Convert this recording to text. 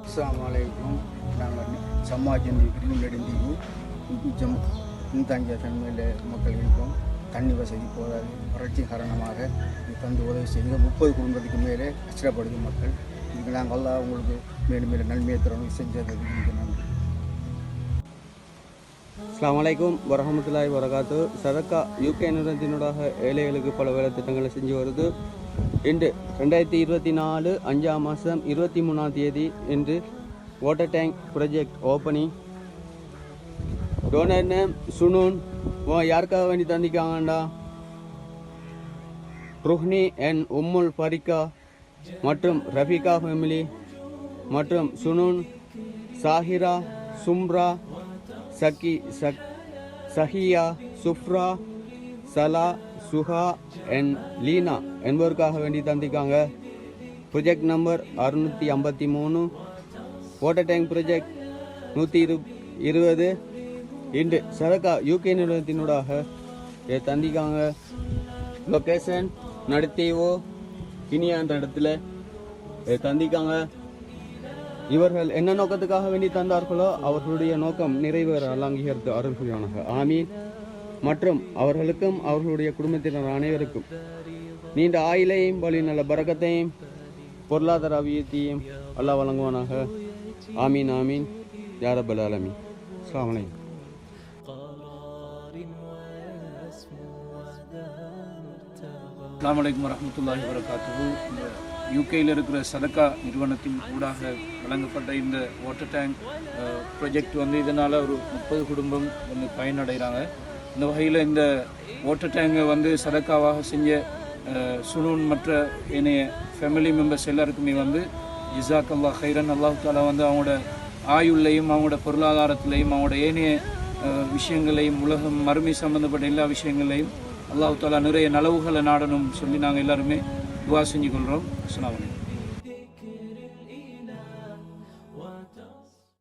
Assalamualaikum. நாங்கள் சமாஜந்தி பிரிவு நெடுந்தீவு பின்தங்கிய தன்மையில் மக்கள் இருக்கோம். தண்ணி வசதி போதாது. வறட்சி காரணமாக தந்து உதவி செய்ய 30 குடும்பத்துக்கு மேலே கஷ்டப்படுது மக்கள். இதுக்கு நாங்கள் எல்லாம் உங்களுக்கு மேலும் மேலும் நன்மையை தரணும் செஞ்சதுக்கு நன்றி. அஸ்ஸலாமு அலைக்கும் வரஹ்மத்துல்லாஹி வரகாத்து. சதக்கா யூகே நிறுவனத்தினூடாக ஏழைகளுக்கு பல வேலை திட்டங்களை செஞ்சு வருது. இன்று 2024 5ஆம் மாதம் 23ஆம் தேதி இன்று water tank project opening. Donor name Sunoon. யாருக்காக வேண்டி தந்திக்காங்கண்டா ருஹ்னி அண்ட் உம்முல் ஃபரிகா மற்றும் ரஃபிகா ஃபேமிலி மற்றும் சுனூன், சாஹிரா, சும்ரா, சஹியா, சுஃப்ரா, சலா, சுஹா அண்ட் லீனா என்பவருக்காக வேண்டி தந்திக்காங்க. Project number 653 water tank project 120 இன்று சதக்கா யூகே நிறுவனத்தினூடாக தந்திக்காங்க. லொக்கேஷன் நடத்தீவோ கினியான்ற இடத்துல தந்திக்காங்க. இவர்கள் என்ன நோக்கத்துக்காக வேண்டி தந்தார்களோ அவர்களுடைய நோக்கம் நிறைவேற அல்லாஹ் அருள் புரிவானாக. ஆமீன். மற்றும் அவர்களுக்கும் அவர்களுடைய குடும்பத்தினர் அனைவருக்கும் நீண்ட ஆயிலையும் வழி நல்ல பரக்கத்தையும் பொருளாதார அபிவிருத்தியையும் அல்லாஹ் வழங்குவானாக. ஆமீன் ஆமீன் யா ரப்பல் ஆலமீன். அஸ்ஸலாமு அலைக்கும். அஸ்ஸலாமு அலைக்கும் வரஹ்மத்துல்லாஹி வபரகாத்துஹு. இந்த யூகேயில் இருக்கிற சதக்கா நிறுவனத்தின் ஊடாக வழங்கப்பட்ட இந்த வாட்டர் டேங்க் ப்ராஜெக்ட் இதனால் ஒரு 30 குடும்பம் பயனடைகிறாங்க. இந்த வகையில் இந்த வாட்டர் டேங்கை சதக்காவாக செஞ்ச சுனூன் மற்ற ஏனைய ஃபேமிலி மெம்பர்ஸ் எல்லாருக்குமே ஜிசாக் அல்லாஹ் ஹைரன். அல்லாஹ் தாலா அவங்களோட ஆயுள்லையும் அவங்களோட பொருளாதாரத்திலையும் அவங்களோட ஏனைய விஷயங்களையும் உலகம் மறுமை சம்பந்தப்பட்ட எல்லா விஷயங்களையும் அல்லாஹ் தாலா நிறைய நலவுகளை நாடணும் சொல்லி நாங்கள் எல்லாருமே துவா செஞ்சு கொள்கிறோம். அஸ்ஸலாமு அலைக்கும்.